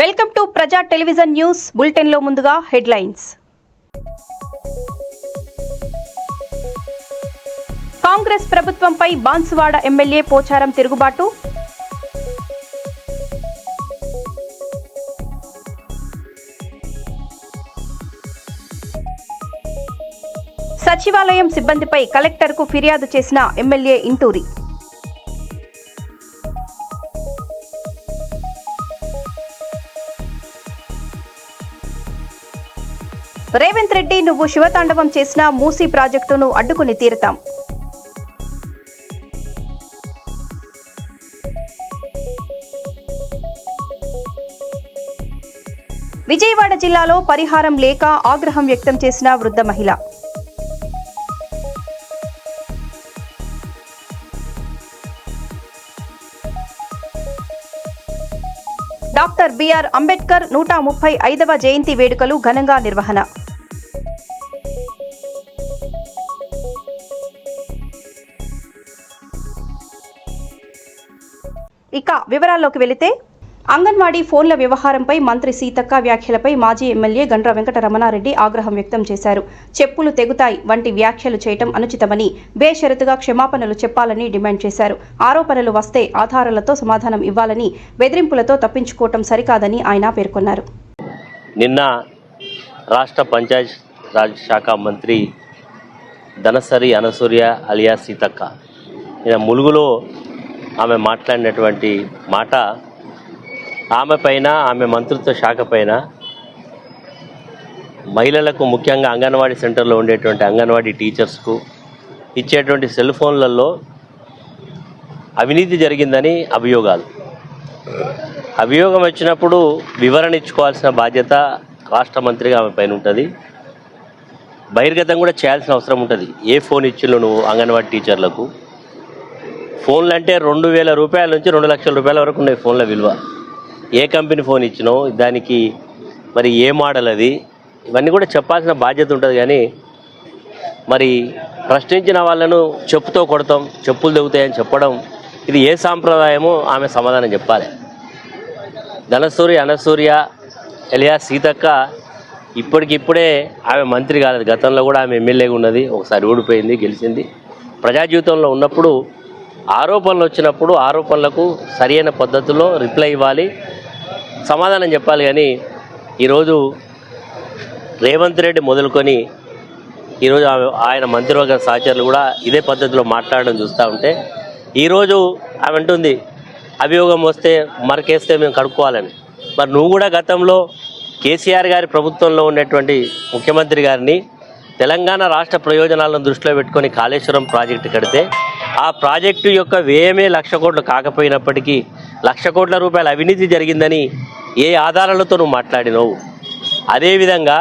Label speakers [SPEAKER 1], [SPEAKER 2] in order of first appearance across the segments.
[SPEAKER 1] Welcome to ప్రజా television news bulletin లో ముందుగా హెడ్లైన్స్. కాంగ్రెస్ ప్రభుత్వంపై బాన్సువాడ ఎమ్మెల్యే పోచారం తిరుగుబాటు. సచివాలయం సిబ్బందిపై కలెక్టర్కు ఫిర్యాదు చేసిన ఎమ్మెల్యే ఇంటూరి. రేవంత్ రెడ్డి నువ్వు శివతాండవం చేసిన మూసీ ప్రాజెక్టును అడ్డుకుని తీరుతాం. విజయవాడ జిల్లాలో పరిహారం లేక ఆగ్రహం వ్యక్తం చేసిన వృద్ధ మహిళ. డాక్టర్ బిఆర్ అంబేద్కర్ 135వ జయంతి వేడుకలు ఘనంగా నిర్వహణ. ఇక వివరాల్లోకి వెళితే, అంగన్వాడీ ఫోన్ల వ్యవహారంపై మంత్రి సీతక్క వ్యాఖ్యలపై మాజీ ఎమ్మెల్యే గండ్ర వెంకటరమణారెడ్డి ఆగ్రహం వ్యక్తం చేశారు. చెప్పులు తెగుతాయి వంటి వ్యాఖ్యలు చేయటం అనుచితమని, బేషరతుగా క్షమాపణలు చెప్పాలని డిమాండ్ చేశారు. ఆరోపణలు వస్తే ఆధారాలతో సమాధానం ఇవ్వాలని, బెదిరింపులతో తప్పించుకోవటం సరికాదని ఆయన పేర్కొన్నారు.
[SPEAKER 2] నిన్న రాష్ట్ర పంచాయత్ రాజ్ శాఖ మంత్రి ధనసరి అనసూయ అలియా సీతక్క ములుగులో ఆమె మాట్లాడినటువంటి మాట, ఆమె పైన, ఆమె మంత్రిత్వ శాఖ పైన మహిళలకు, ముఖ్యంగా అంగన్వాడీ సెంటర్లో ఉండేటువంటి అంగన్వాడీ టీచర్స్కు ఇచ్చేటువంటి సెల్ ఫోన్లలో అవినీతి జరిగిందని అభియోగం వచ్చినప్పుడు వివరణ ఇచ్చుకోవాల్సిన బాధ్యత రాష్ట్ర మంత్రిగా ఆమె పైన ఉంటుంది. బహిర్గతం కూడా చేయాల్సిన అవసరం ఉంటుంది. ఏ ఫోన్ ఇచ్చిలో నువ్వు అంగన్వాడీ టీచర్లకు? ఫోన్లు అంటే 2,000 రూపాయల నుంచి 2 లక్షల రూపాయల వరకు ఉన్నాయి ఫోన్ల విలువ. ఏ కంపెనీ ఫోన్ ఇచ్చినావు, దానికి మరి ఏ మోడల్ అది, ఇవన్నీ కూడా చెప్పాల్సిన బాధ్యత ఉంటుంది. కానీ మరి ప్రశ్నించిన వాళ్ళను చెప్పుతో కొడతాం, చెప్పులు తెగుతాయని చెప్పడం, ఇది ఏ సాంప్రదాయమో ఆమె సమాధానం చెప్పాలి. ధనసూరి అనసూయ ఎలియా సీతక్క ఇప్పటికిప్పుడే ఆమె మంత్రి కాలేదు. గతంలో కూడా ఆమె ఎమ్మెల్యేగా ఉన్నది, ఒకసారి ఓడిపోయింది, గెలిచింది. ప్రజా జీవితంలో ఉన్నప్పుడు ఆరోపణలు వచ్చినప్పుడు ఆరోపణలకు సరైన పద్ధతిలో రిప్లై ఇవ్వాలి, సమాధానం చెప్పాలి. కానీ ఈరోజు రేవంత్ రెడ్డి మొదలుకొని ఈరోజు ఆయన మంత్రివర్గ సహచరులు కూడా ఇదే పద్ధతిలో మాట్లాడడం చూస్తూ ఉంటే, ఈరోజు ఆమె అంటుంది అభియోగం వస్తే మరకేస్తే మేము కడుక్కోవాలని. మరి నువ్వు కూడా గతంలో కేసీఆర్ గారి ప్రభుత్వంలో ఉన్నటువంటి ముఖ్యమంత్రి గారిని తెలంగాణ రాష్ట్ర ప్రయోజనాలను దృష్టిలో పెట్టుకొని కాళేశ్వరం ప్రాజెక్టు కడితే, ఆ ప్రాజెక్టు యొక్క వ్యయమే 1,00,000 కోట్లు కాకపోయినప్పటికీ 1,00,000 కోట్ల రూపాయల అవినీతి జరిగిందని ఏ ఆధారాలతో నువ్వు మాట్లాడినావు? అదేవిధంగా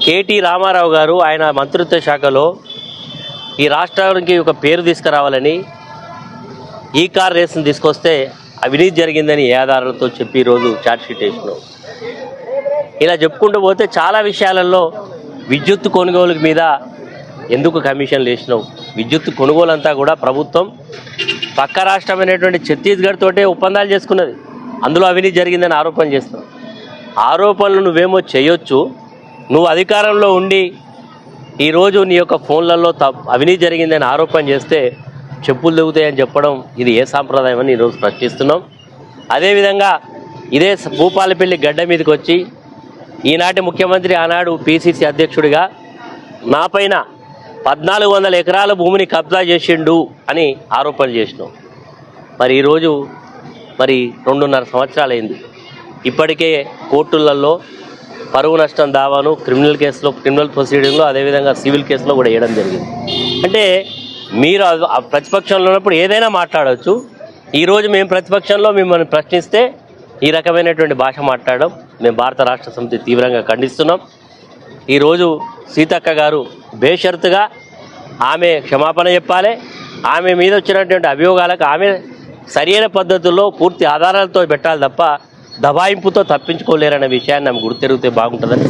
[SPEAKER 2] కేటీ రామారావు గారు ఆయన మంత్రిత్వ శాఖలో ఈ రాష్ట్రానికి ఒక పేరు తీసుకురావాలని ఈ కార్ రేసును తీసుకొస్తే అవినీతి జరిగిందని ఏ ఆధారాలతో చెప్పి ఈరోజు ఛార్జ్షీట్ వేసినావు? ఇలా చెప్పుకుంటూ పోతే చాలా విషయాలలో విద్యుత్ కొనుగోలు మీద ఎందుకు కమిషన్లు వేసినావు? విద్యుత్ కొనుగోలు అంతా కూడా ప్రభుత్వం పక్క రాష్ట్రమైనటువంటి ఛత్తీస్గఢ్ తోటే ఒప్పందాలు చేసుకున్నది. అందులో అవినీతి జరిగిందని ఆరోపణ చేస్తున్నావు. ఆరోపణలు నువ్వేమో చేయొచ్చు, నువ్వు అధికారంలో ఉండి ఈరోజు నీ యొక్క ఫోన్లలో అవినీతి జరిగిందని ఆరోపణ చేస్తే చెప్పులు తెగుతాయని చెప్పడం, ఇది ఏ సాంప్రదాయం అని ఈరోజు ప్రశ్నిస్తున్నాం. అదేవిధంగా ఇదే భూపాలపల్లి గడ్డ మీదకి వచ్చి ఈనాటి ముఖ్యమంత్రి, ఆనాడు పిసిసి అధ్యక్షుడిగా నా పైన 1,400 ఎకరాల భూమిని కబ్జా చేసిండు అని ఆరోపణలు చేసినావు. మరి ఈరోజు 2.5 సంవత్సరాలు అయింది. ఇప్పటికే కోర్టులలో పరువు నష్టం దావాను క్రిమినల్ ప్రొసీడింగ్లో, అదేవిధంగా సివిల్ కేసులో కూడా వేయడం జరిగింది. అంటే మీరు ప్రతిపక్షంలో ఉన్నప్పుడు ఏదైనా మాట్లాడవచ్చు. ఈరోజు మేము ప్రతిపక్షంలో మిమ్మల్ని ప్రశ్నిస్తే ఈ రకమైనటువంటి భాష మాట్లాడడం మేము భారత రాష్ట్ర సమితి తీవ్రంగా ఖండిస్తున్నాం. ఈరోజు సీతక్క గారు బేషరతుగా ఆమె క్షమాపణ చెప్పాలి. ఆమె మీద వచ్చినటువంటి అభియోగాలకు ఆమె సరైన పద్ధతుల్లో పూర్తి ఆధారాలతో పెట్టాలి తప్ప దబాయింపుతో తప్పించుకోలేరనే విషయాన్ని ఆమె గుర్తెరిగితే బాగుంటుందని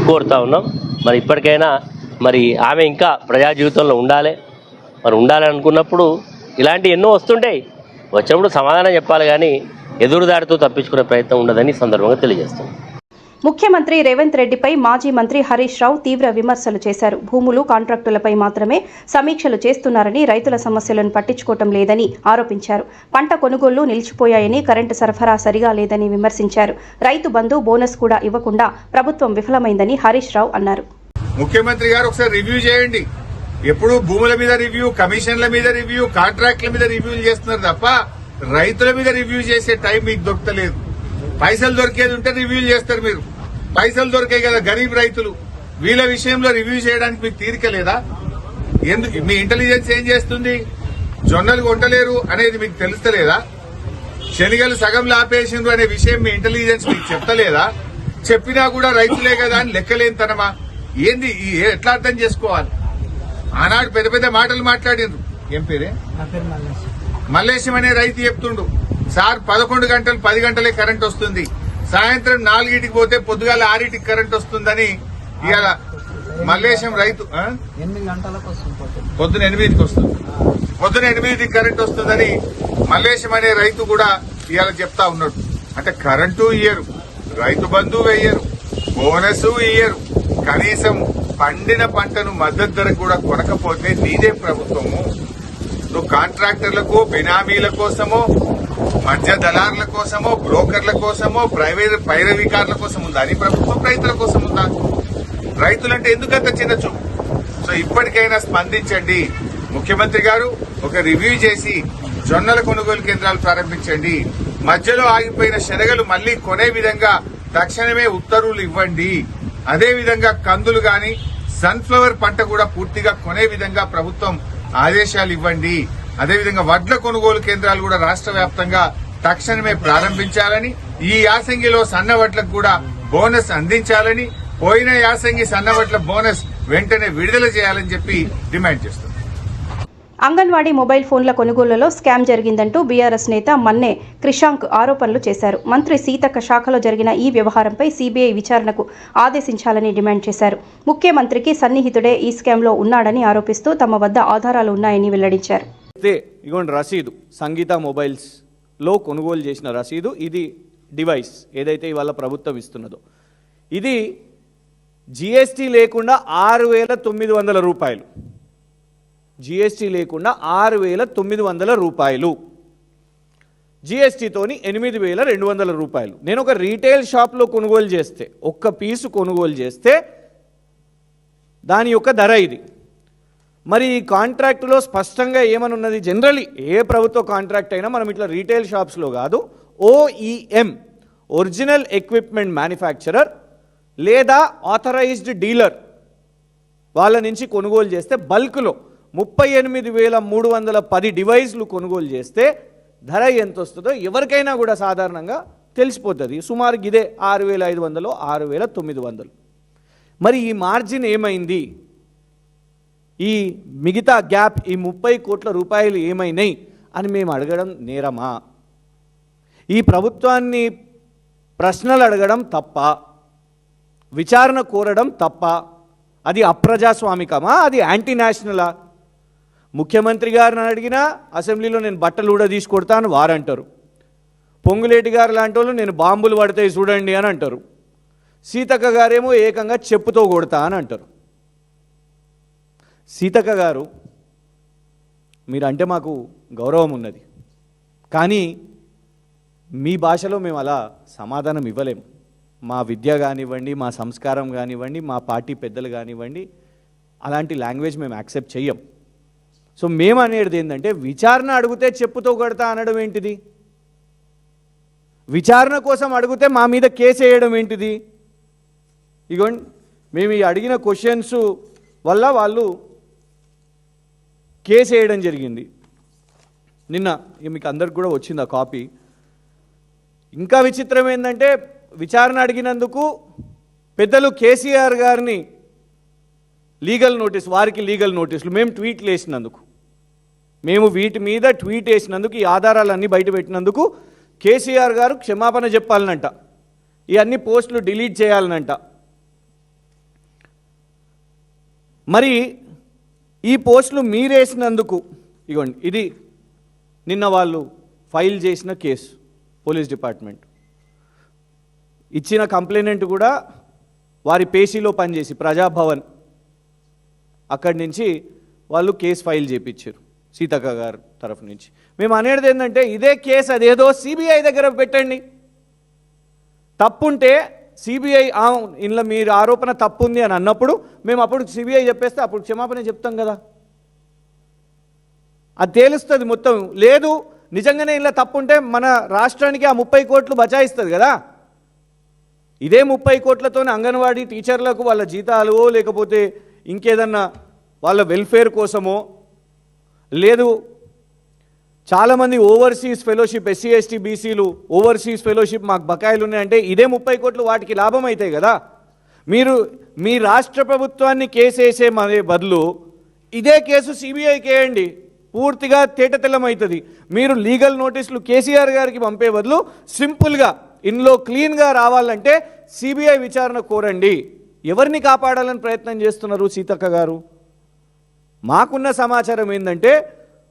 [SPEAKER 2] కోరుతా ఉన్నాం. మరి ఇప్పటికైనా ఆమె ఇంకా ప్రజా జీవితంలో ఉండాలి. ఉండాలని అనుకున్నప్పుడు ఇలాంటి ఎన్నో వస్తుంటాయి, వచ్చినప్పుడు సమాధానం చెప్పాలి. కానీ ఎదురుదాడితో తప్పించుకునే ప్రయత్నం ఉండదని ఈ సందర్భంగా తెలియజేస్తున్నాం.
[SPEAKER 1] ముఖ్యమంత్రి రేవంత్ రెడ్డిపై మాజీ మంత్రి హరీష్ రావు తీవ్ర విమర్శలు చేశారు. భూములు, కాంట్రాక్టులపై మాత్రమే సమీక్షలు చేస్తున్నారని, రైతుల సమస్యలను పట్టించుకోవటం లేదని ఆరోపించారు. పంట కొనుగోళ్లు నిలిచిపోయాయని, కరెంటు సరఫరా సరిగా లేదని విమర్శించారు. రైతు బంధు, బోనస్ కూడా ఇవ్వకుండా ప్రభుత్వం విఫలమైందని హరీష్ రావు అన్నారు.
[SPEAKER 3] ముఖ్యమంత్రి గారు ఒకసారి రివ్యూ చేయండి. ఎప్పుడు భూముల మీద రివ్యూ, కమిషన్ల మీద రివ్యూ, కాంట్రాక్ట్ల మీద రివ్యూలు చేస్తున్నారు తప్ప రైతుల మీద రివ్యూ చేసే టైం మీకు దొరకలేదు. పైసలు దొరికేది ఉంటే రివ్యూలు చేస్తారు మీరు. పైసలు దొరికాయి కదా గరీబ్ రైతులు, వీళ్ళ విషయంలో రివ్యూ చేయడానికి మీకు తీరిక లేదా? ఎందుకు మీ ఇంటెలిజెన్స్ ఏం చేస్తుంది? జొన్నలు కొంటలేరు అనేది మీకు తెలుస్తలేదా? శనిగలు సగంలో ఆపేసిండ్రు అనే విషయం మీ ఇంటెలిజెన్స్ మీకు చెప్తలేదా? చెప్పినా కూడా రైతులే కదా అని లెక్కలేనితనమా? ఏంది? ఎట్లా అర్థం చేసుకోవాలి? ఆనాడు పెద్ద పెద్ద మాటలు మాట్లాడిండ్రు. ఏం పేరే? మల్లేశం అనే రైతు చెప్తుండు, సార్ 11 గంటలు 10 గంటలే కరెంట్ వస్తుంది, సాయంత్రం 4కి పోతే పొద్దుగాల 6కి కరెంట్ వస్తుందని ఇవాళ మల్లేశం రైతు
[SPEAKER 4] 8 గంటలకు వస్తుంది,
[SPEAKER 3] పొద్దున 8కి వస్తుంది, పొద్దున 8కి కరెంట్ వస్తుందని మల్లేశం అనే రైతు కూడా ఇవాళ చెప్తా ఉన్నాడు. అంటే కరెంటు ఇయ్యరు, రైతు బంధు వేయరు, బోనస్ ఇయ్యరు, కనీసం పండిన పంటను మద్దతు ధరకు కూడా కొనకపోతే నీదే ప్రభుత్వము? నువ్వు కాంట్రాక్టర్లకు, బినామీల కోసమో, మధ్య దళారుల కోసమో, బ్రోకర్ల కోసమో, ప్రైవేట్ పైరవీకారుల కోసం ఉందా నీ ప్రభుత్వం? రైతుల కోసం ఉందా? రైతులంటే ఎందుకంత చిన్న చూపు? సో ఇప్పటికైనా స్పందించండి. ముఖ్యమంత్రి గారు ఒక రివ్యూ చేసి జొన్నల కొనుగోలు కేంద్రాలు ప్రారంభించండి. మధ్యలో ఆగిపోయిన శనగలు మళ్లీ కొనే విధంగా తక్షణమే ఉత్తర్వులు ఇవ్వండి. అదేవిధంగా కందులు గాని, సన్ఫ్లవర్ పంట కూడా పూర్తిగా కొనే విధంగా ప్రభుత్వం ఆదేశాలు ఇవ్వండి. అదేవిధంగా వడ్ల కొనుగోలు కేంద్రాలు కూడా రాష్ట్ర వ్యాప్తంగా తక్షణమే ప్రారంభించాలని, ఈ యాసంగిలో సన్న వడ్లకు కూడా బోనస్ అందించాలని, పోయిన యాసంగి సన్న వడ్ల బోనస్ వెంటనే విడుదల చేయాలని చెప్పి డిమాండ్ చేస్తున్నారు.
[SPEAKER 1] అంగన్వాడీ మొబైల్ ఫోన్ల కొనుగోలులో స్కామ్ జరిగిందంటూ బీఆర్ఎస్ నేత మన్నే క్రిషాంక్ ఆరోపణలు చేశారు. మంత్రి సీతక్క శాఖలో జరిగిన ఈ వ్యవహారంపై సీబీఐ విచారణకు ఆదేశించాలని డిమాండ్ చేశారు. ముఖ్యమంత్రికి సన్నిహితుడే ఈ స్కామ్లో ఉన్నాడని ఆరోపిస్తూ తమ వద్ద ఆధారాలు ఉన్నాయని వెల్లడించారు.
[SPEAKER 4] ఇగోండి రసీదు, సంగీత మొబైల్స్లో కొనుగోలు చేసిన రసీదు. ఇది డివైస్ ఏదైతే ఇవాళ ప్రభుత్వం ఇస్తున్నదో, ఇది జిఎస్టీ లేకుండా 6,900 రూపాయలు. జిఎస్టీ లేకుండా 6,900 రూపాయలు, జిఎస్టీతోని 8,200 రూపాయలు. నేను ఒక రీటైల్ షాప్లో కొనుగోలు చేస్తే, ఒక్క పీసు కొనుగోలు చేస్తే దాని యొక్క ధర ఇది. మరి ఈ కాంట్రాక్టులో స్పష్టంగా ఏమని ఉన్నది? జనరలీ ఏ ప్రభుత్వ కాంట్రాక్ట్ అయినా మనం ఇట్లా రీటైల్ షాప్స్లో కాదు, OEM ఒరిజినల్ ఎక్విప్మెంట్ మ్యానుఫ్యాక్చరర్ లేదా ఆథరైజ్డ్ డీలర్ వాళ్ళ నుంచి కొనుగోలు చేస్తే బల్క్లో 38,310 డివైస్లు కొనుగోలు చేస్తే ధర ఎంత వస్తుందో ఎవరికైనా కూడా సాధారణంగా తెలిసిపోతుంది. సుమారు ఇదే 6,500, 6,900. మరి ఈ మార్జిన్ ఏమైంది? ఈ మిగతా గ్యాప్, ఈ 30 కోట్ల రూపాయలు ఏమైనాయి అని మేము అడగడం నేరమా? ఈ ప్రభుత్వాన్ని ప్రశ్నలు అడగడం తప్ప, విచారణ కోరడం తప్ప? అది అప్రజాస్వామికమా? అది యాంటీ నేషనలా? ముఖ్యమంత్రి గారిని అడిగినా అసెంబ్లీలో నేను బట్టలు కూడా తీసి కొడతాను వారంటారు. పొంగులేటి గారు లాంటి వాళ్ళు నేను బాంబులు పడతాయి చూడండి అని అంటారు. సీతక్క గారేమో ఏకంగా చెప్పుతో కొడతా అని అంటారు. సీతక్క గారు, మీరంటే మాకు గౌరవం ఉన్నది, కానీ మీ భాషలో మేము అలా సమాధానం ఇవ్వలేము. మా విద్య కానివ్వండి, మా సంస్కారం కానివ్వండి, మా పార్టీ పెద్దలు కానివ్వండి, అలాంటి లాంగ్వేజ్ మేము యాక్సెప్ట్ చెయ్యం. సో మేము అనేది ఏంటంటే, విచారణ అడిగితే చెప్పుతో కొడతా అనడం ఏంటిది? విచారణ కోసం అడిగితే మా మీద కేసు వేయడం ఏంటిది? ఇగోండి, మేము ఈ అడిగిన క్వశ్చన్స్ వల్ల వాళ్ళు కేసు వేయడం జరిగింది. నిన్న మీకు అందరికి కూడా వచ్చింది ఆ కాపీ. ఇంకా విచిత్రం ఏంటంటే, విచారణ అడిగినందుకు పెద్దలు కేసీఆర్ గారిని లీగల్ నోటీస్, వారికి లీగల్ నోటీసులు, మేము ట్వీట్లు వేసినందుకు, మేము వీటి మీద ట్వీట్ వేసినందుకు, ఈ ఆధారాలన్నీ బయట పెట్టినందుకు కేసీఆర్ గారు క్షమాపణ చెప్పాలనంట, ఈ అన్ని పోస్టులు డిలీట్ చేయాలనంట. మరి ఈ పోస్టులు మీరేసినందుకు, ఇగోండి ఇది నిన్న వాళ్ళు ఫైల్ చేసిన కేసు, పోలీస్ డిపార్ట్మెంట్. ఇచ్చిన కంప్లైనెంట్ కూడా వారి పేషీలో పనిచేసి ప్రజాభవన్ అక్కడి నుంచి వాళ్ళు కేసు ఫైల్ చేయించారు సీతక్క గారు తరఫు నుంచి. మేము అనేది ఏంటంటే ఇదే కేసు అదేదో సిబిఐ దగ్గర పెట్టండి. తప్పుంటే సిబిఐ ఇందులో మీరు ఆరోపణ తప్పు ఉంది అని అన్నప్పుడు మేము అప్పుడు సిబిఐ చెప్పేస్తే అప్పుడు క్షమాపణ చెప్తాం కదా, అది తేలుస్తుంది మొత్తం. లేదు నిజంగానే ఇలా తప్పుంటే మన రాష్ట్రానికి ఆ 30 కోట్లు బచాయిస్తుంది కదా. ఇదే 30 కోట్లతోనే అంగన్వాడీ టీచర్లకు వాళ్ళ జీతాలు లేకపోతే ఇంకేదన్నా వాళ్ళ వెల్ఫేర్ కోసమో, లేదు చాలామంది ఓవర్సీస్ ఫెలోషిప్ ఎస్సీ ఎస్టీ బీసీలు ఓవర్సీస్ ఫెలోషిప్ మాకు బకాయిలు ఉన్నాయంటే ఇదే 30 కోట్లు వాటికి లాభం అవుతాయి కదా. మీరు మీ రాష్ట్ర ప్రభుత్వాన్ని కేసు వేసే బదులు ఇదే కేసు సిబిఐకి వేయండి, పూర్తిగా తేటతెల్లమవుతుంది. మీరు లీగల్ నోటీసులు కేసీఆర్ గారికి పంపే బదులు సింపుల్గా ఇందులో క్లీన్గా రావాలంటే సిబిఐ విచారణ కోరండి. ఎవరిని కాపాడాలని ప్రయత్నం చేస్తున్నారు సీతక్క గారు? మాకున్న సమాచారం ఏంటంటే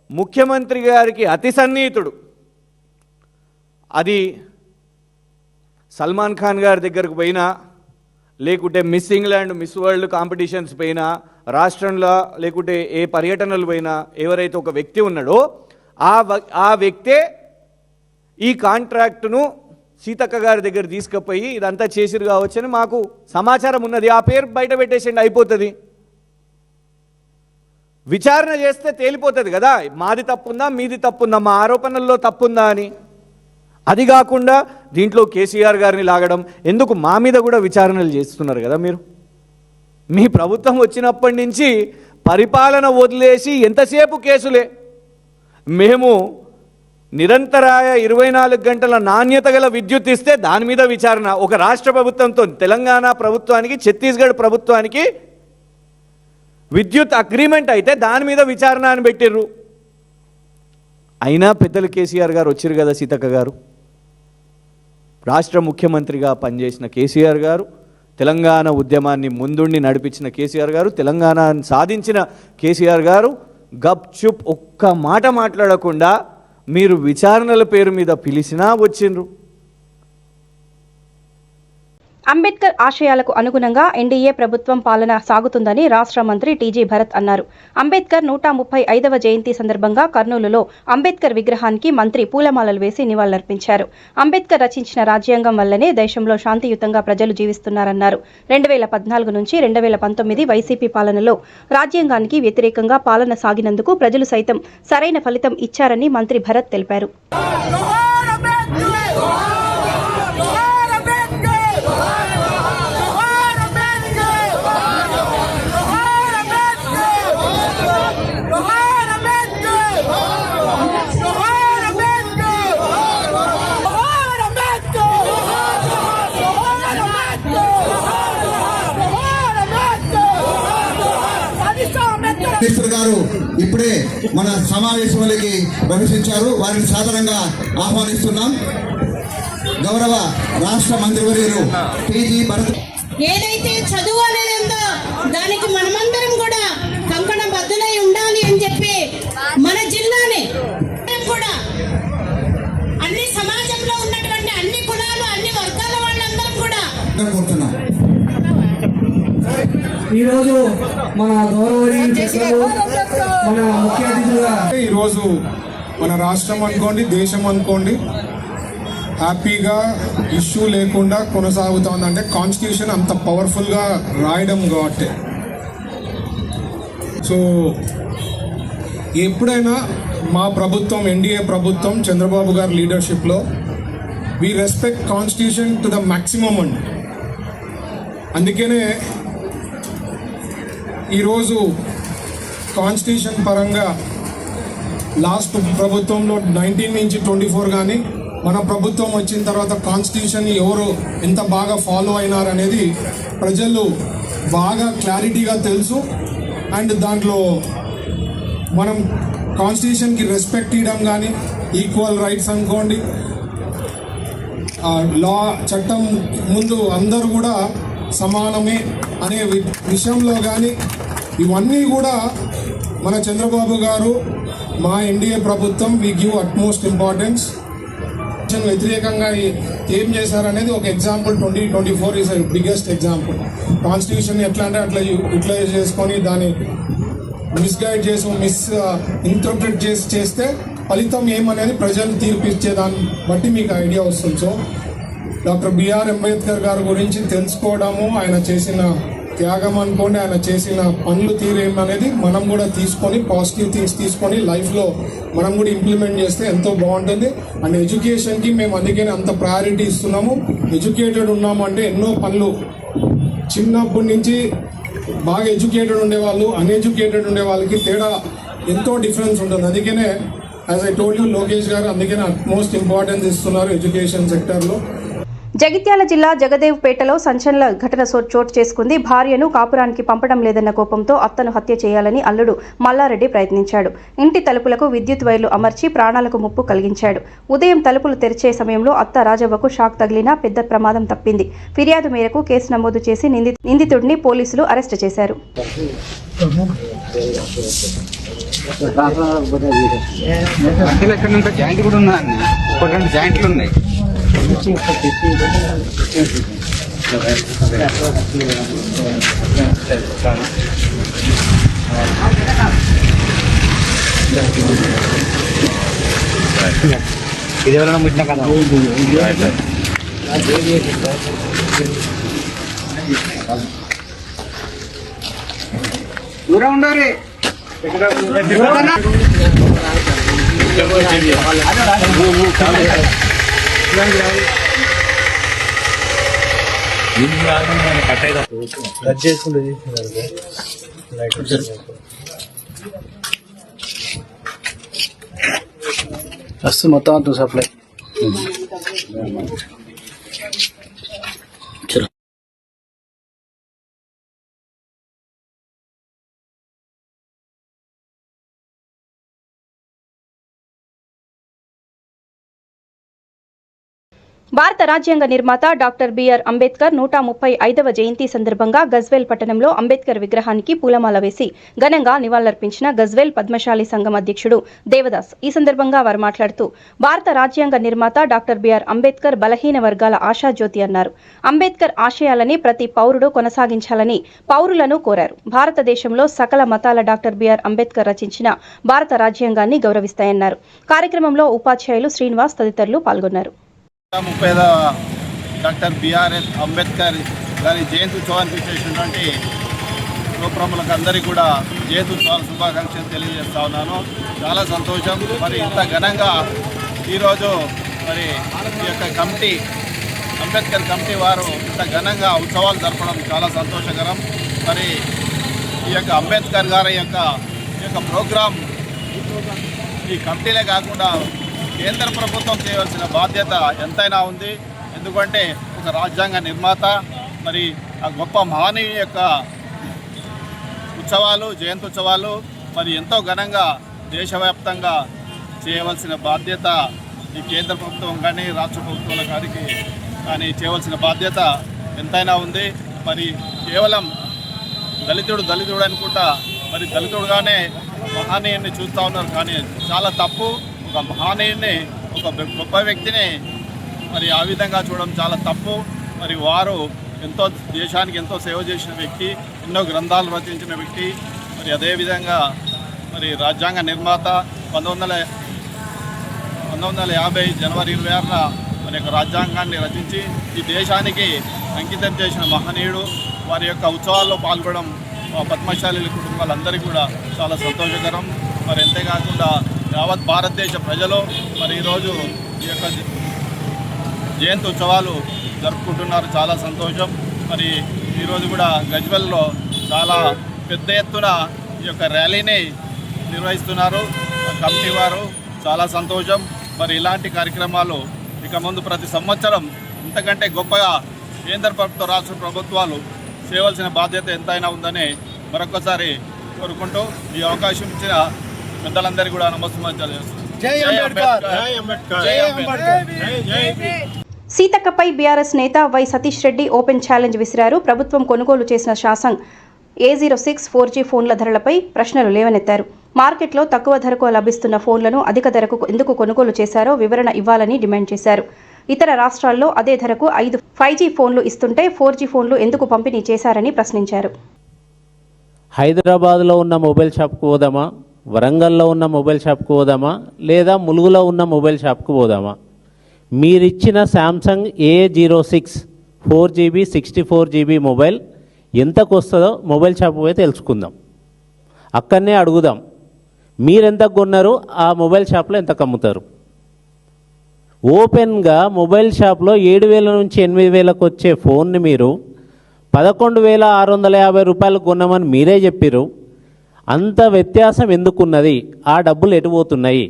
[SPEAKER 4] ముఖ్యమంత్రి గారికి అతి సన్నిహితుడు, అది సల్మాన్ ఖాన్ గారి దగ్గరకు పోయినా లేకుంటే miss England miss world competitions పోయినా రాష్ట్రంలో లేకుంటే ఏ పర్యటనలు పోయినా ఎవరైతే ఒక వ్యక్తి ఉన్నాడో ఆ వ్యక్తే ఈ కాంట్రాక్టును సీతక్క గారి దగ్గర తీసుకుపోయి ఇదంతా చేసిరు కావచ్చని మాకు సమాచారం ఉన్నది. ఆ పేరు బయట పెట్టేసిండి అయిపోతుంది. విచారణ చేస్తే తేలిపోతుంది కదా మాది తప్పుందా మీది తప్పుందా, మా ఆరోపణల్లో తప్పుందా అని. అది కాకుండా దీంట్లో కేసీఆర్ గారిని లాగడం ఎందుకు? మా మీద కూడా విచారణలు చేస్తున్నారు కదా మీరు. మీ ప్రభుత్వం వచ్చినప్పటి నుంచి పరిపాలన వదిలేసి ఎంతసేపు కేసులే. మేము నిరంతరాయ 24 గంటల నాణ్యత గల విద్యుత్ ఇస్తే దాని మీద విచారణ. ఒక రాష్ట్ర ప్రభుత్వంతో తెలంగాణ ప్రభుత్వానికి ఛత్తీస్గఢ్ ప్రభుత్వానికి విద్యుత్ అగ్రిమెంట్ అయితే దాని మీద విచారణ అని పెట్టిర్రు. అయినా పెద్దలు కేసీఆర్ గారు వచ్చారు కదా సీతక్క గారు. రాష్ట్ర ముఖ్యమంత్రిగా పనిచేసిన కేసీఆర్ గారు, తెలంగాణ ఉద్యమాన్ని ముందుండి నడిపించిన కేసీఆర్ గారు, తెలంగాణను సాధించిన కేసీఆర్ గారు గప్ చుప్ ఒక్క మాట మాట్లాడకుండా మీరు విచారణల పేరు మీద పిలిచినా వచ్చిండ్రు.
[SPEAKER 1] అంబేద్కర్ ఆశయాలకు అనుగుణంగా ఎన్డీఏ ప్రభుత్వం పాలన సాగుతుందని రాష్ట్ర మంత్రి టీజీ భరత్ అన్నారు. అంబేద్కర్ 135వ జయంతి సందర్భంగా కర్నూలులో అంబేద్కర్ విగ్రహానికి మంత్రి పూలమాలలు వేసి నివాళులర్పించారు. అంబేద్కర్ రచించిన రాజ్యాంగం వల్లనే దేశంలో శాంతియుతంగా ప్రజలు జీవిస్తున్నారన్నారు. 2014 నుంచి 2019 వైసీపీ పాలనలో రాజ్యాంగానికి వ్యతిరేకంగా పాలన సాగినందుకు ప్రజలు సైతం సరైన ఫలితం ఇచ్చారని మంత్రి భరత్ తెలిపారు.
[SPEAKER 5] గారు ఇప్పుడే మన సమావేశంలోకి ప్రవేశించారు. వారిని సాధారణంగా ఆహ్వానిస్తున్నాం. గౌరవ రాష్ట్ర మంత్రివర్యులు టీజీ భరత్.
[SPEAKER 6] ఏదైతే చదువు అనేది ఉందో దానికి మనమందరం కూడా కంకణ బద్దులై ఉండాలి అని చెప్పి మన జిల్లాని కూడా అన్ని సమాజంలో ఉన్నటువంటి అన్ని కులాలు అన్ని వర్గాల వాళ్ళందరం కూడా
[SPEAKER 5] కోరుతున్నాం.
[SPEAKER 7] ఈరోజు మన గౌరవనీయులు మన ముఖ్య అతిథులుగా
[SPEAKER 8] ఈరోజు మన రాష్ట్రం అనుకోండి దేశం అనుకోండి హ్యాపీగా ఇష్యూ లేకుండా కొనసాగుతోందంటే కాన్స్టిట్యూషన్ అంత పవర్ఫుల్గా రాయడం కాబట్టి. సో ఎప్పుడైనా మా ప్రభుత్వం ఎన్డీఏ ప్రభుత్వం చంద్రబాబు గారి లీడర్షిప్లో we respect constitution to the maximum అండి. అందుకనే ఈరోజు కాన్స్టిట్యూషన్ పరంగా లాస్ట్ ప్రభుత్వంలో 19 నుంచి 24 కానీ మన ప్రభుత్వం వచ్చిన తర్వాత కాన్స్టిట్యూషన్ ఎవరు ఎంత బాగా ఫాలో అయినారనేది ప్రజలు బాగా క్లారిటీగా తెలుసు. అండ్ దాంట్లో మనం కాన్స్టిట్యూషన్కి రెస్పెక్ట్ ఇవ్వడం కానీ ఈక్వల్ రైట్స్ అనుకోండి, లా చట్టం ముందు అందరూ కూడా సమానమే అనే విషయంలో కానీ ఇవన్నీ కూడా మన చంద్రబాబు గారు మా ఎన్డీఏ ప్రభుత్వం వి గివ్ అట్మోస్ట్ ఇంపార్టెన్స్. వ్యతిరేకంగా ఏం చేశారనేది ఒక example. 2024 is biggest example. Constitution ఎట్లా అంటే అట్లా యూటిలైజ్ చేసుకొని దాన్ని మిస్గైడ్ చేసి ఇంటర్ప్రిట్ చేస్తే ఫలితం ఏమనేది ప్రజలు తీర్పిచ్చే దాన్ని బట్టి మీకు ఐడియా వస్తుంది. సో డాక్టర్ బిఆర్ అంబేద్కర్ గారి గురించి తెలుసుకోవడము, ఆయన చేసిన త్యాగం అనుకోండి, ఆయన చేసిన పనులు తీరేమనేది మనం కూడా తీసుకొని పాజిటివ్ థింగ్స్ తీసుకొని లైఫ్లో మనం కూడా ఇంప్లిమెంట్ చేస్తే ఎంతో బాగుంటుంది. అండ్ ఎడ్యుకేషన్కి మేము అందుకని అంత ప్రయారిటీ ఇస్తున్నాము. ఎడ్యుకేటెడ్ ఉన్నాము అంటే ఎన్నో పనులు చిన్నప్పటి నుంచి బాగా ఎడ్యుకేటెడ్ ఉండేవాళ్ళు, అన్ఎడ్యుకేటెడ్ ఉండే వాళ్ళకి తేడా ఎంతో డిఫరెన్స్ ఉంటుంది. అందుకనే as I told you, Lokesh గారు అందుకనే అట్మోస్ట్ ఇంపార్టెన్స్ ఇస్తున్నారు ఎడ్యుకేషన్ సెక్టర్లో.
[SPEAKER 1] జగిత్యాల జిల్లా జగదేవ్పేటలో సంచలన ఘటన చోటు చేసుకుంది. భార్యను కాపురానికి పంపడం లేదన్న కోపంతో అత్తను హత్య చేయాలని అల్లుడు మల్లారెడ్డి ప్రయత్నించాడు. ఇంటి తలుపులకు విద్యుత్ వైర్లు అమర్చి ప్రాణాలకు ముప్పు కలిగించాడు. ఉదయం తలుపులు తెరిచే సమయంలో అత్త రాజవ్వకు షాక్ తగిలినా పెద్ద ప్రమాదం తప్పింది. ఫిర్యాదు మేరకు కేసు నమోదు చేసి నిందితుడిని పోలీసులు అరెస్టు చేశారు.
[SPEAKER 9] ఇదేవరైనా ముట్టినా కదా దూరం ఉండాలి. వస్తుంది మొత్తం అంతా సప్లై.
[SPEAKER 1] భారత రాజ్యాంగ నిర్మాత డాక్టర్ బిఆర్ అంబేద్కర్ 135వ జయంతి సందర్భంగా గజ్వేల్ పట్టణంలో అంబేద్కర్ విగ్రహానికి పూలమాల వేసి ఘనంగా నివాళులర్పించిన గజ్వేల్ పద్మశాలి సంఘం అధ్యక్షుడు దేవదాస్. ఈ సందర్భంగా వారు మాట్లాడుతూ భారత రాజ్యాంగ నిర్మాత డాక్టర్ బిఆర్ అంబేద్కర్ బలహీన వర్గాల ఆశాజ్యోతి అన్నారు. అంబేద్కర్ ఆశయాలని ప్రతి పౌరుడు కొనసాగించాలని పౌరులను కోరారు. భారతదేశంలో సకల మతాల డాక్టర్ బిఆర్ అంబేద్కర్ రచించిన భారత రాజ్యాంగాన్ని గౌరవిస్తాయన్నారు. కార్యక్రమంలో ఉపాధ్యాయులు శ్రీనివాస్ తదితరులు పాల్గొన్నారు.
[SPEAKER 10] 30వ డాక్టర్ బిఆర్ అంబేద్కర్ గారి జయంతి ఉత్సవానికి వచ్చేసినటువంటి యువప్రములకు అందరికీ కూడా జయంతి ఉత్సవాల శుభాకాంక్షలు తెలియజేస్తా ఉన్నాను. చాలా సంతోషం. మరి ఇంత ఘనంగా ఈరోజు మరి ఈ యొక్క కమిటీ అంబేద్కర్ కమిటీ వారు ఇంత ఘనంగా ఉత్సవాలు జరపడం చాలా సంతోషకరం. మరి ఈ యొక్క అంబేద్కర్ గారి యొక్క ప్రోగ్రాం ఈ కమిటీలే కాకుండా కేంద్ర ప్రభుత్వం చేయవలసిన బాధ్యత ఎంతైనా ఉంది. ఎందుకంటే ఒక రాజ్యాంగ నిర్మాత, మరి ఆ గొప్ప మహనీయుని యొక్క ఉత్సవాలు, జయంతి ఉత్సవాలు మరి ఎంతో ఘనంగా దేశవ్యాప్తంగా చేయవలసిన బాధ్యత ఈ కేంద్ర ప్రభుత్వం కానీ రాష్ట్ర ప్రభుత్వాల కానీ చేయవలసిన బాధ్యత ఎంతైనా ఉంది. మరి కేవలం దళితుడు అనుకుంటా మరి దళితుడుగానే మహనీయుని చూస్తూ ఉన్నారు. కానీ చాలా తప్పు. ఒక మహనీయుని, ఒక గొప్ప వ్యక్తిని మరి ఆ విధంగా చూడడం చాలా తప్పు. మరి వారు ఎంతో దేశానికి ఎంతో సేవ చేసిన వ్యక్తి, ఎన్నో గ్రంథాలు రచించిన వ్యక్తి. మరి అదేవిధంగా మరి రాజ్యాంగ నిర్మాత 1950 జనవరి 26న మన యొక్క రాజ్యాంగాన్ని రచించి ఈ దేశానికి అంకితం చేసిన మహనీయుడు. వారి యొక్క ఉత్సవాల్లో పాల్గొనడం పద్మశాలి కుటుంబాలందరికీ కూడా చాలా సంతోషకరం. మరి అంతేకాకుండా యావత్ భారతదేశ ప్రజలు మరి ఈరోజు ఈ యొక్క జయంతి ఉత్సవాలు జరుపుకుంటున్నారు. చాలా సంతోషం. మరి ఈరోజు కూడా గజ్వేల్లో చాలా పెద్ద ఎత్తున ఈ యొక్క ర్యాలీని నిర్వహిస్తున్నారు కమిటీ వారు. చాలా సంతోషం. మరి ఇలాంటి కార్యక్రమాలు ఇక ముందు ప్రతి సంవత్సరం ఇంతకంటే గొప్పగా కేంద్ర ప్రభుత్వ రాష్ట్ర ప్రభుత్వాలు చేయవలసిన బాధ్యత ఎంతైనా ఉందని మరొకసారి కోరుకుంటూ ఈ అవకాశం ఇచ్చిన పెద్దలందరికీ కూడా నమస్కారం చేస్తున్నాను.
[SPEAKER 1] సీతక్కపై బీఆర్ఎస్ నేత Y Satish Reddy open challenge విసిరారు. ప్రభుత్వం కొనుగోలు చేసిన శాసంగ్ A06 4G ఫోన్ల ధరలపై ప్రశ్నలు లేవనెత్తారు. మార్కెట్లో తక్కువ ధరకు లభిస్తున్న ఫోన్లను అధిక ధరకు ఎందుకు కొనుగోలు చేశారో వివరణ ఇవ్వాలని డిమాండ్ చేశారు. ఇతర రాష్ట్రాల్లో అదే ధరకు 5 5G ఫోన్లు ఇస్తుంటే 4G ఫోన్లు ఎందుకు పంపిణీ చేశారని ప్రశ్నించారు.
[SPEAKER 11] హైదరాబాద్లో ఉన్న మొబైల్ షాప్కు పోదామా, వరంగల్లో ఉన్న మొబైల్ షాప్కు పోదామా, లేదా ములుగులో ఉన్న మొబైల్ షాప్కు పోదామా? మీరిచ్చిన Samsung A06 4GB 64GB mobile ఎంతకు వస్తుందో మొబైల్ షాప్ పోయి తెలుసుకుందాం. అక్కడనే అడుగుదాం, మీరెంతకు కొన్నారు, ఆ మొబైల్ షాప్లో ఎంతకు అమ్ముతారు? ఓపెన్గా మొబైల్ షాప్లో 7,000 నుంచి 8,000కు వచ్చే ఫోన్ని మీరు 11,650 రూపాయలకు కొన్నామని మీరే చెప్పారు. అంత వ్యత్యాసం ఎందుకున్నది? ఆ డబ్బులు ఎటు పోతున్నాయి?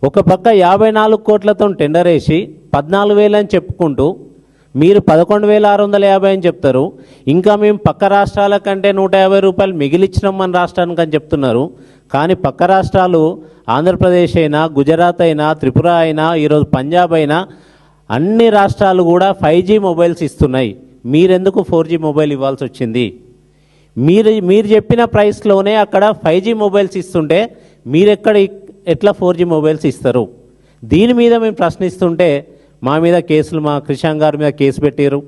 [SPEAKER 11] ఒక పక్క 54 కోట్లతో టెండర్ వేసి 14,000 అని చెప్పుకుంటూ మీరు 11,650 అని చెప్తారు. ఇంకా మేము పక్క రాష్ట్రాల కంటే 150 రూపాయలు మిగిలిచ్చినాం మన రాష్ట్రానికి అని చెప్తున్నారు. కానీ పక్క రాష్ట్రాలు ఆంధ్రప్రదేశ్ అయినా, గుజరాత్ అయినా, త్రిపుర అయినా, ఈరోజు పంజాబ్ అయినా అన్ని రాష్ట్రాలు కూడా 5G మొబైల్స్ ఇస్తున్నాయి. మీరెందుకు 4G మొబైల్ ఇవ్వాల్సి వచ్చింది? మీరు చెప్పిన ప్రైస్లోనే అక్కడ 5G మొబైల్స్ ఇస్తుంటే ఎట్లా 4G మొబైల్స్ ఇస్తారు? దీని మీద మేము ప్రశ్నిస్తుంటే మా మీద కేసులు, మా క్రిషాంక్ గారి మీద కేసు పెట్టారు.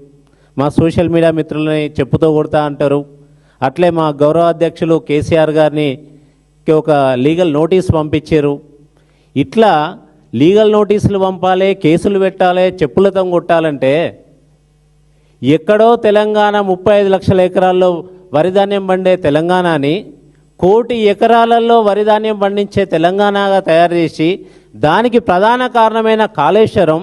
[SPEAKER 11] మా సోషల్ మీడియా మిత్రులని చెప్పుతో కొడతా అంటారు. అట్లే మా గౌరవ అధ్యక్షులు కేసీఆర్ గారిని ఒక లీగల్ నోటీస్ పంపించారు. ఇట్లా లీగల్ నోటీసులు పంపాలి, కేసులు పెట్టాలి, చెప్పులతో కొట్టాలంటే ఎక్కడో తెలంగాణ 35 లక్షల ఎకరాల్లో వరిధాన్యం పండే తెలంగాణని 1 కోటి ఎకరాలలో వరిధాన్యం పండించే తెలంగాణగా తయారు చేసి దానికి ప్రధాన కారణమైన కాళేశ్వరం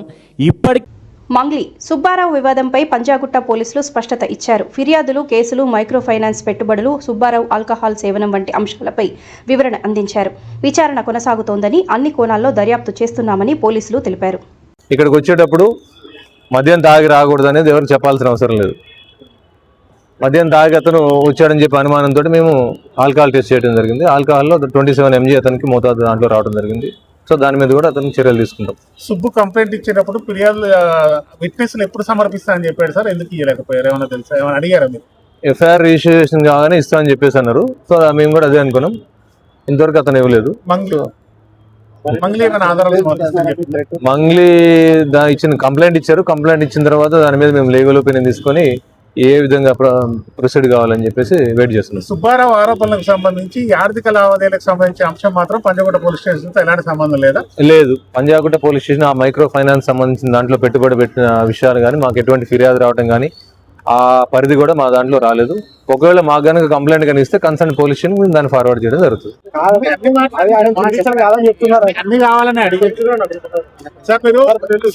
[SPEAKER 11] ఇప్పటికి.
[SPEAKER 1] మంగ్లీ సుబ్బారావు వివాదంపై పంజాగుట్ట పోలీసులు స్పష్టత ఇచ్చారు. ఫిర్యాదులు, కేసులు, మైక్రో ఫైనాన్స్ పెట్టుబడులు, సుబ్బారావు ఆల్కహాల్ సేవనం వంటి అంశాలపై వివరణ అందించారు. విచారణ కొనసాగుతోందని, అన్ని కోణాల్లో దర్యాప్తు చేస్తున్నామని పోలీసులు తెలిపారు.
[SPEAKER 12] ఇక్కడికి వచ్చేటప్పుడు మద్యం తాగి రాకూడదు అనేది ఎవరు చెప్పాల్సిన అవసరం లేదు. మద్యం తాగి అతను వచ్చాడని చెప్పి అనుమానంతో మేము ఆల్కహాల్ టెస్ట్ చేయడం జరిగింది. ఆల్కహాల్లో 27 mg అతనికి మోతాదు దాంట్లో రావడం జరిగింది. సో దాని మీద కూడా అతనికి చర్యలు తీసుకుంటాం.
[SPEAKER 8] సుబ్బు కంప్లైంట్ ఇచ్చేటప్పుడు ఫిర్యాదు విట్నెస్లు ఎప్పుడు సమర్పిస్తానని చెప్పాడు సార్, ఎందుకు ఇవ్వలేకపోయారు? ఏమైనా తెలుసా? ఏమైనా అడిగారా మీరు?
[SPEAKER 12] ఎఫ్ఐఆర్ రిజిస్ట్రేషన్ కాగానే ఇస్తామని చెప్పేసి అన్నారు. సో మేము కూడా అదే అనుకున్నాం. ఇంతవరకు అతను ఇవ్వలేదు. మంగ్లీ ఇచ్చిన కంప్లైంట్ ఇచ్చారు. కంప్లైంట్ ఇచ్చిన తర్వాత దాని మీద మేము లీగల్ ఒపీనియన్ తీసుకొని ఏ విధంగా ప్రొసీడ్ కావాలని చెప్పేసి వెయిట్ చేస్తున్నాం.
[SPEAKER 8] సుబ్బారావు ఆరోపణలకు సంబంధించి ఆర్థిక లావాదేవీలకు సంబంధించిన అంశం మాత్రం పంజాగుట్ట పోలీస్ స్టేషన్తో ఎలాంటి సంబంధం లేదా?
[SPEAKER 12] లేదు, పంజాగుట్ట పోలీస్ స్టేషన్ ఆ మైక్రో ఫైనాన్స్ సంబంధించిన దాంట్లో పెట్టుబడి పెట్టిన విషయాలు కానీ మాకు ఎటువంటి ఫిర్యాదు రావడం కానీ ఆ పరిధి కూడా మా దాంట్లో రాలేదు. ఒకవేళ మాకు కనుక కంప్లైంట్ కానీ ఇస్తే కన్సర్న్ పోలీస్ స్టేషన్ మేము దాన్ని ఫార్వర్డ్ చేయడం జరుగుతుంది.
[SPEAKER 8] అన్ని కావాలని అడిగారు సార్. మీరు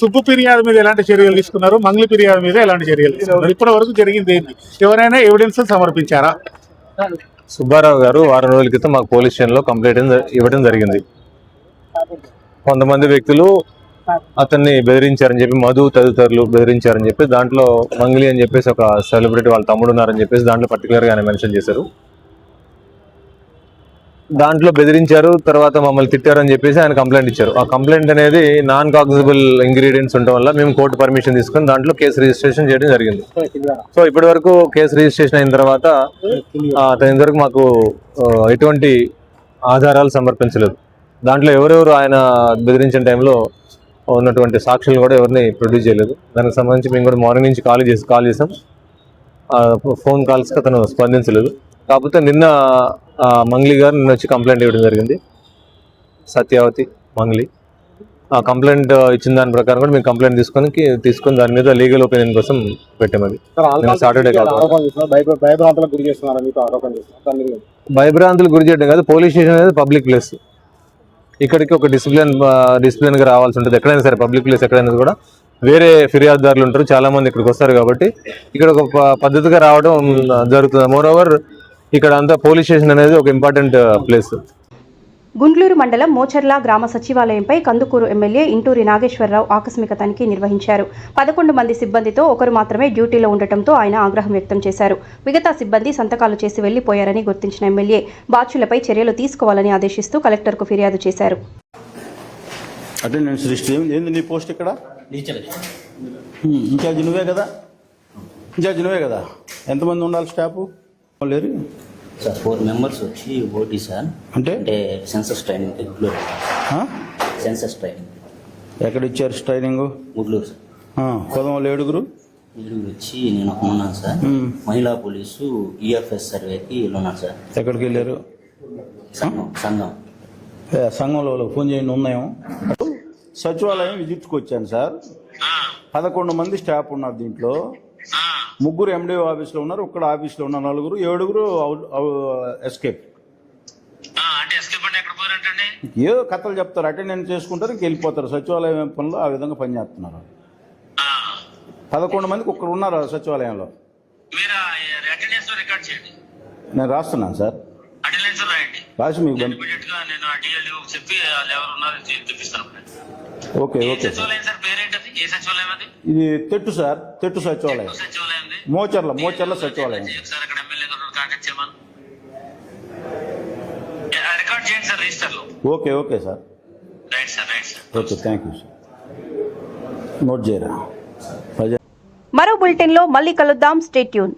[SPEAKER 8] సుబ్బు ఫిర్యాదు మీద ఎలాంటి చర్యలు తీసుకున్నారు? మంగ్లీ ఫిర్యాదు మీద ఎలాంటి చర్యలు తీసుకున్నారు? ఇప్పటి వరకు జరిగింది ఏంటి? ఎవరైనా ఎవిడెన్స్ సమర్పించారా?
[SPEAKER 12] సుబ్బారావు గారు 6 రోజుల క్రితం మాకు పోలీస్ స్టేషన్లో కంప్లైంట్ ఇవ్వడం జరిగింది. కొంతమంది వ్యక్తులు అతన్ని బెదిరించారని చెప్పి, మధు తదితరులు బెదిరించారని చెప్పి, దాంట్లో మంగ్లీ అని చెప్పేసి ఒక సెలబ్రిటీ వాళ్ళ తమ్ముడు ఉన్నారని చెప్పేసి దాంట్లో పర్టికులర్గా ఆయన మెన్షన్ చేశారు. దాంట్లో బెదిరించారు, తర్వాత మమ్మల్ని తిట్టారని చెప్పేసి ఆయన కంప్లైంట్ ఇచ్చారు. ఆ కంప్లైంట్ అనేది నాన్ కాగ్నిజబుల్ ఇంగ్రీడియంట్స్ ఉండడం వల్ల మేము కోర్టు పర్మిషన్ తీసుకుని దాంట్లో కేసు రిజిస్ట్రేషన్ చేయడం జరిగింది. సో ఇప్పటి వరకు కేసు రిజిస్ట్రేషన్ అయిన తర్వాత అతని ఇంతవరకు మాకు ఎటువంటి ఆధారాలు సమర్పించలేదు. దాంట్లో ఎవరెవరు ఆయన బెదిరించిన టైంలో ఉన్నటువంటి సాక్షులు కూడా ఎవరిని ప్రొడ్యూస్ చేయలేదు. దానికి సంబంధించి మేము కూడా మార్నింగ్ నుంచి కాల్ చేసాం. ఫోన్ కాల్స్కి అతను స్పందించలేదు. కాకపోతే నిన్న మంగ్లీ గారు నిన్న వచ్చి కంప్లైంట్ ఇవ్వడం జరిగింది. సత్యావతి మంగ్లీ ఆ కంప్లైంట్ ఇచ్చిన దాని ప్రకారం కూడా మేము కంప్లైంట్ తీసుకొని దాని మీద లీగల్ ఒపీనియన్ కోసం పెట్టామది. సాటర్డే భయభ్రాంతులు గురి చేయడం కాదు, పోలీస్ స్టేషన్ అనేది పబ్లిక్ ప్లేస్. ఇక్కడికి ఒక డిసిప్లిన్గా రావాల్సి ఉంటుంది. ఎక్కడైనా సరే పబ్లిక్ ప్లేస్ ఎక్కడైనా కూడా వేరే ఫిర్యాదుదారులు ఉంటారు, చాలా మంది ఇక్కడికి వస్తారు. కాబట్టి ఇక్కడ ఒక పద్ధతిగా రావడం జరుగుతుంది. మోరోవర్ ఇక్కడ అంతా పోలీస్ స్టేషన్ అనేది ఒక ఇంపార్టెంట్ ప్లేస్.
[SPEAKER 1] గుండ్లూరు మండలం మోచర్ల గ్రామ సచివాలయంపై కందుకూరు ఎమ్మెల్యే ఇంటూరి నాగేశ్వరరావు ఆకస్మిక తనిఖీ నిర్వహించారు. 11 మంది సిబ్బందితో ఒకరు మాత్రమే డ్యూటీలో ఉండటంతో ఆయన ఆగ్రహం వ్యక్తం చేశారు. మిగతా సిబ్బంది సంతకాలు చేసి వెళ్లిపోయారని గుర్తించిన ఎమ్మెల్యే బాధ్యులపై చర్యలు తీసుకోవాలని ఆదేశిస్తూ కలెక్టర్కు ఫిర్యాదు చేశారు.
[SPEAKER 13] ఇన్ఛార్జ్ నువ్వే కదా? ఎంతమంది ఉండాలి స్టాఫ్?
[SPEAKER 9] లేరు
[SPEAKER 13] సార్ 4 మెంబర్స్ వచ్చి ఓటీ సార్
[SPEAKER 9] అంటే
[SPEAKER 13] census training Gudluru census training
[SPEAKER 9] ఎక్కడ ఇచ్చారు ట్రైనింగ్?
[SPEAKER 13] గుడ్లూరు సార్.
[SPEAKER 9] కొదంలో 7
[SPEAKER 13] వచ్చి నేను ఒక ఉన్నాను సార్. మహిళా పోలీసు ఈఎఫ్ఎస్ సర్వేకి ఉన్నాను సార్.
[SPEAKER 9] ఎక్కడికి వెళ్ళారు?
[SPEAKER 13] సంఘం
[SPEAKER 9] సంఘంలో ఫోన్ చేయండి ఉన్నాయేమో. సచివాలయం విజిట్కి వచ్చాను సార్. 11 మంది స్టాఫ్ ఉన్నారు దీంట్లో. 3 ఎండిఓ ఆఫీస్లో ఉన్నారు, ఒక్కడ ఆఫీస్లో ఉన్న 4, 7 ఎస్కేప్. ఏదో కథలు చెప్తారు, అటెండెన్స్ చేసుకుంటారు, ఇంక వెళ్ళిపోతారు. సచివాలయం పనులు ఆ విధంగా పనిచేస్తున్నారు. 11 మందికి ఒక్కరు ఉన్నారు సచివాలయంలో. నేను రాస్తున్నాను సార్. రాసి మీకు ఓకే ఓకే. ఇది తెట్టు సార్, తెట్టు సచివాలయం, మోచర్ల సచివాలయం. Okay okay sir. Okay, thank you sir. Note చేయరా.
[SPEAKER 1] మరో బులెటిన్లో మళ్ళీ కలుద్దాం. Stay tune.